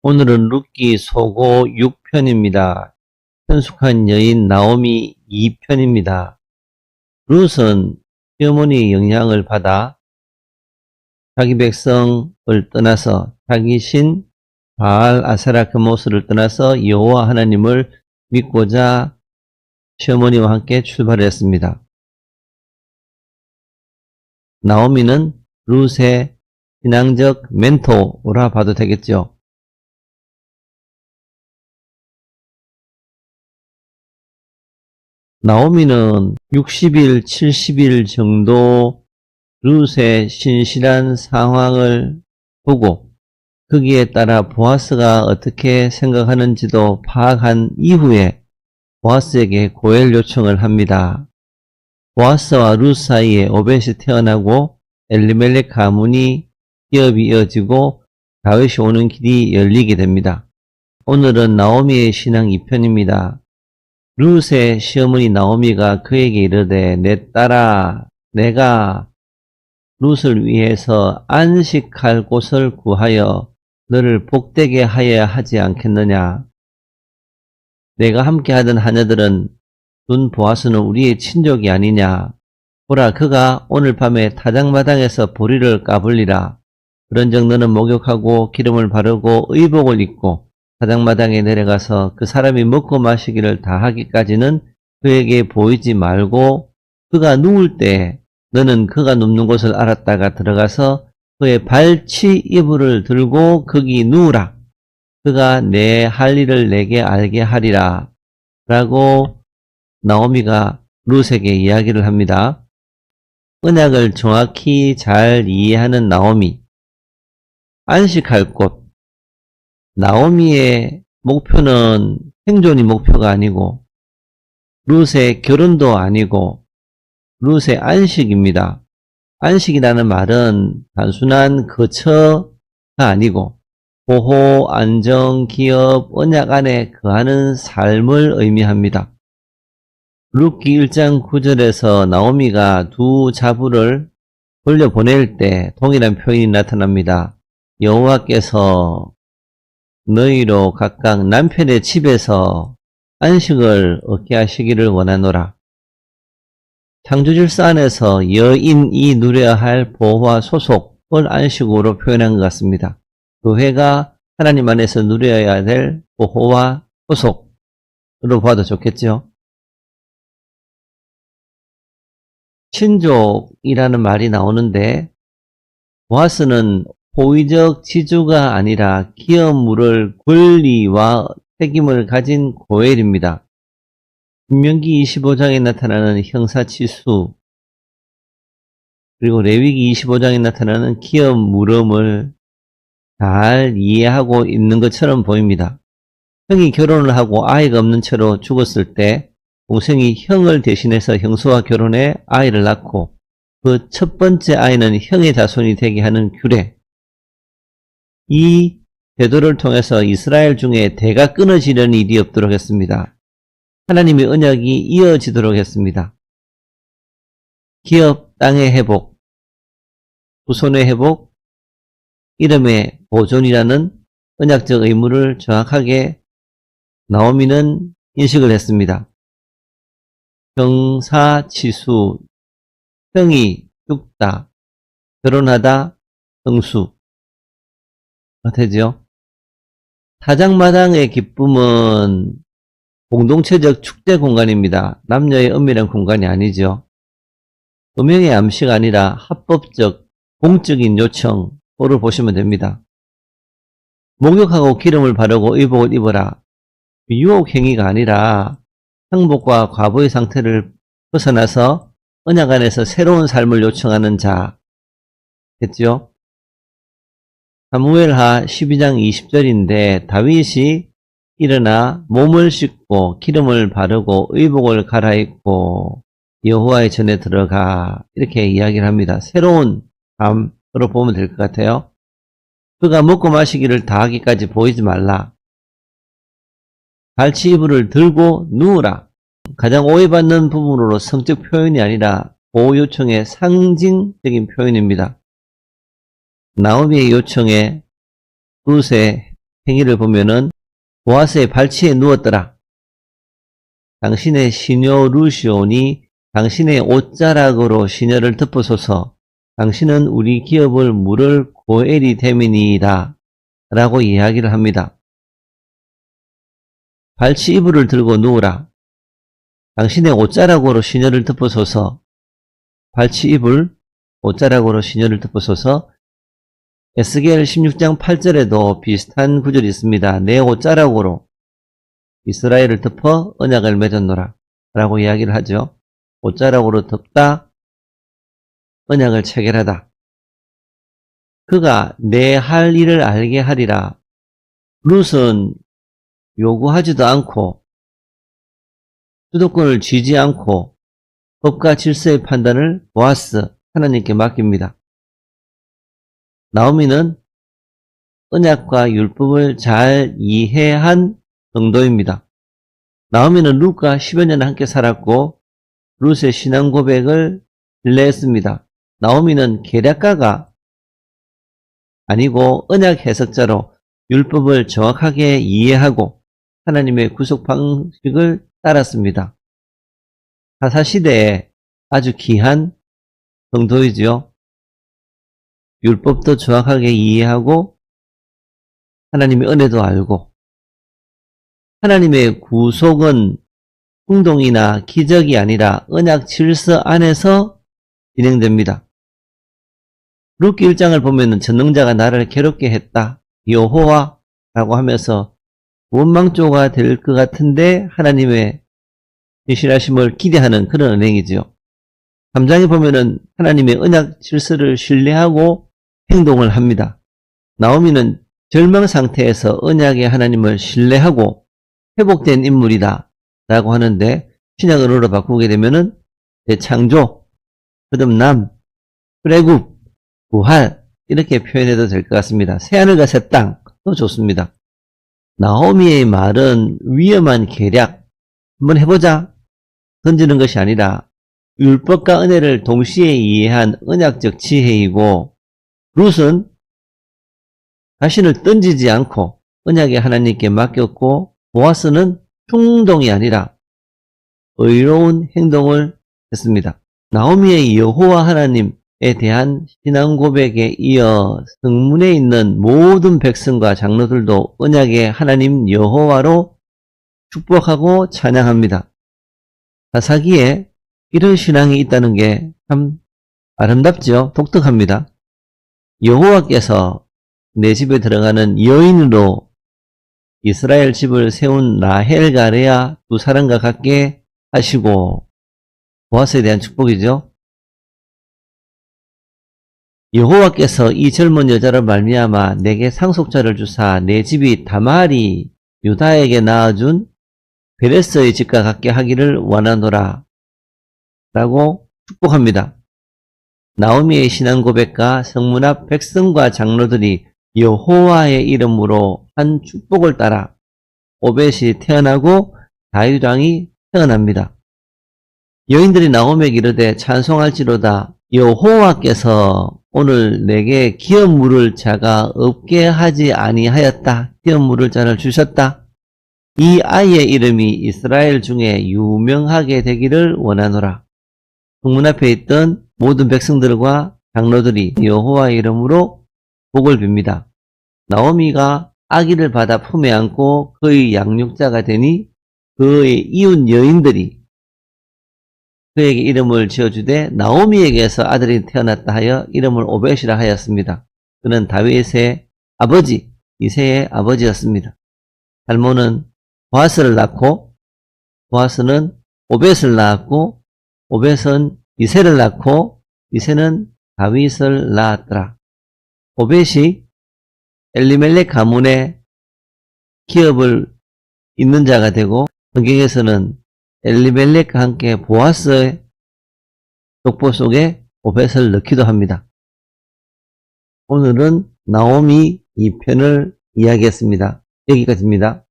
오늘은 룻기 소고 6편입니다. 현숙한 여인 나오미 2편입니다. 룻은 시어머니의 영향을 받아 자기 백성을 떠나서 자기 신 바알 아세라 그모스를 떠나서 여호와 하나님을 믿고자 시어머니와 함께 출발했습니다. 나오미는 룻의 신앙적 멘토라 봐도 되겠죠. 나오미는 60일, 70일 정도 룻의 신실한 상황을 보고 거기에 따라 보아스가 어떻게 생각하는지도 파악한 이후에 보아스에게 고엘 요청을 합니다. 보아스와 룻 사이에 오벳이 태어나고 엘리멜렉 가문이 기업이 이어지고 다윗이 오는 길이 열리게 됩니다. 오늘은 나오미의 신앙 2편입니다. 룻의 시어머니 나오미가 그에게 이르되 내 딸아 내가 룻을 위해서 안식할 곳을 구하여 너를 복되게 하여야 하지 않겠느냐. 내가 함께하던 하녀들은 눈 보아스는 우리의 친족이 아니냐. 보라 그가 오늘 밤에 타작마당에서 보리를 까불리라. 그런즉 너는 목욕하고 기름을 바르고 의복을 입고 타작마당에 내려가서 그 사람이 먹고 마시기를 다 하기까지는 그에게 보이지 말고 그가 누울 때 너는 그가 눕는 곳을 알았다가 들어가서 그의 발치 이불을 들고 거기 누우라. 그가 내 할 일을 내게 알게 하리라. 라고 나오미가 룻에게 이야기를 합니다. 언약을 정확히 잘 이해하는 나오미. 안식할 곳. 나오미의 목표는 생존이 목표가 아니고 룻의 결혼도 아니고 룻의 안식입니다. 안식이라는 말은 단순한 거처가 아니고 보호, 안정, 기업, 언약 안에 거하는 삶을 의미합니다. 룻기 1장 9절에서 나오미가 두 자부를 돌려보낼 때 동일한 표현이 나타납니다. 여호와께서 너희로 각각 남편의 집에서 안식을 얻게 하시기를 원하노라. 창조질서 안에서 여인이 누려야 할 보호와 소속을 안식으로 표현한 것 같습니다. 교회가 하나님 안에서 누려야 될 보호와 소속으로 봐도 좋겠죠. 친족이라는 말이 나오는데 보아스는 호의적 지주가 아니라 기업 물을 권리와 책임을 가진 고엘입니다. 신명기 25장에 나타나는 형사치수 그리고 레위기 25장에 나타나는 기업 물음을 잘 이해하고 있는 것처럼 보입니다. 형이 결혼을 하고 아이가 없는 채로 죽었을 때 동생이 형을 대신해서 형수와 결혼해 아이를 낳고 그 첫 번째 아이는 형의 자손이 되게 하는 규례. 이 제도를 통해서 이스라엘 중에 대가 끊어지는 일이 없도록 했습니다. 하나님의 언약이 이어지도록 했습니다. 기업, 땅의 회복, 후손의 회복, 이름의 보존이라는 언약적 의무를 정확하게 나오미는 인식을 했습니다. 형사치수, 형이 죽다, 결혼하다, 형수. 되죠? 타작마당의 기쁨은 공동체적 축제 공간입니다. 남녀의 은밀한 공간이 아니죠. 음행의 암시가 아니라 합법적, 공적인 요청으로 보시면 됩니다. 목욕하고 기름을 바르고 의복을 입어라. 유혹행위가 아니라 형복과 과부의 상태를 벗어나서 언약 안에서 새로운 삶을 요청하는 자겠죠. 사무엘하 12장 20절인데 다윗이 일어나 몸을 씻고 기름을 바르고 의복을 갈아입고 여호와의 전에 들어가 이렇게 이야기를 합니다. 새로운 삶으로 보면 될 것 같아요. 그가 먹고 마시기를 다 하기까지 보이지 말라. 발치 이불을 들고 누우라. 가장 오해받는 부분으로 성적 표현이 아니라 보호 요청의 상징적인 표현입니다. 나오미의 요청에 룻의 행위를 보면은 보아스의 발치에 누웠더라. 당신의 시녀 루시온이 당신의 옷자락으로 시녀를 덮으소서. 당신은 우리 기업을 물을 고엘이 됨이니이다. 라고 이야기를 합니다. 발치 이불을 들고 누우라. 당신의 옷자락으로 시녀를 덮으소서. 발치 이불, 옷자락으로 시녀를 덮으소서. 에스겔 16장 8절에도 비슷한 구절이 있습니다. 내 옷자락으로 이스라엘을 덮어 언약을 맺었노라 라고 이야기를 하죠. 옷자락으로 덮다, 언약을 체결하다. 그가 내 할 일을 알게 하리라. 룻은 요구하지도 않고 주도권을 쥐지 않고 법과 질서의 판단을 보아스 하나님께 맡깁니다. 나오미는 언약과 율법을 잘 이해한 정도입니다. 나오미는 룻과 10여 년 함께 살았고 룻의 신앙 고백을 신뢰했습니다. 나오미는 계략가가 아니고 언약 해석자로 율법을 정확하게 이해하고 하나님의 구속 방식을 따랐습니다. 사사시대에 아주 귀한 성도이지요. 율법도 정확하게 이해하고 하나님의 은혜도 알고 하나님의 구속은 행동이나 기적이 아니라 언약 질서 안에서 진행됩니다. 룻기 1장을 보면 전능자가 나를 괴롭게 했다. 여호와라고 하면서 원망조가 될 것 같은데 하나님의 신실하심을 기대하는 그런 은행이죠. 3장에 보면은 하나님의 언약 질서를 신뢰하고 행동을 합니다. 나오미는 절망 상태에서 언약의 하나님을 신뢰하고 회복된 인물이다 라고 하는데 신약으로 바꾸게 되면은 대창조, 거듭남, 출애굽, 부활 이렇게 표현해도 될 것 같습니다. 새하늘과 새 땅도 좋습니다. 나오미의 말은 위험한 계략, 한번 해보자 던지는 것이 아니라 율법과 은혜를 동시에 이해한 언약적 지혜이고 룻은 자신을 던지지 않고 언약의 하나님께 맡겼고 보아스는 충동이 아니라 의로운 행동을 했습니다. 나오미의 여호와 하나님에 대한 신앙 고백에 이어 성문에 있는 모든 백성과 장로들도 언약의 하나님 여호와로 축복하고 찬양합니다. 사사기에 이런 신앙이 있다는 게 참 아름답죠. 독특합니다. 여호와께서 내 집에 들어가는 여인으로 이스라엘 집을 세운 라헬과 레아 두 사람과 같게 하시고 보아스에 대한 축복이죠. 여호와께서 이 젊은 여자를 말미암아 내게 상속자를 주사 내 집이 다말이 유다에게 낳아준 베레스의 집과 같게 하기를 원하노라 라고 축복합니다. 나오미의 신앙 고백과 성문 앞 백성과 장로들이 여호와의 이름으로 한 축복을 따라 오벳이 태어나고 다윗 왕이 태어납니다. 여인들이 나오미에게 이르되 찬송할지로다 여호와께서 오늘 내게 기업 물을 자가 없게 하지 아니하였다. 기업 물을 자를 주셨다. 이 아이의 이름이 이스라엘 중에 유명하게 되기를 원하노라. 성문 앞에 있던 모든 백성들과 장로들이 여호와의 이름으로 복을 빕니다. 나오미가 아기를 받아 품에 안고 그의 양육자가 되니 그의 이웃 여인들이 그에게 이름을 지어주되 나오미에게서 아들이 태어났다 하여 이름을 오벳이라 하였습니다. 그는 다윗의 아버지 이새의 아버지였습니다. 살몬은 보아스를 낳고 보아스는 오벳을 낳았고 오벳은 이새를 낳고 이새는 다윗을 낳았더라. 오벳이 엘리멜렉 가문의 기업을 잇는 자가 되고 성경에서는 엘리멜렉과 함께 보아스의 족보 속에 오벳을 넣기도 합니다. 오늘은 나오미 2편을 이야기했습니다. 여기까지입니다.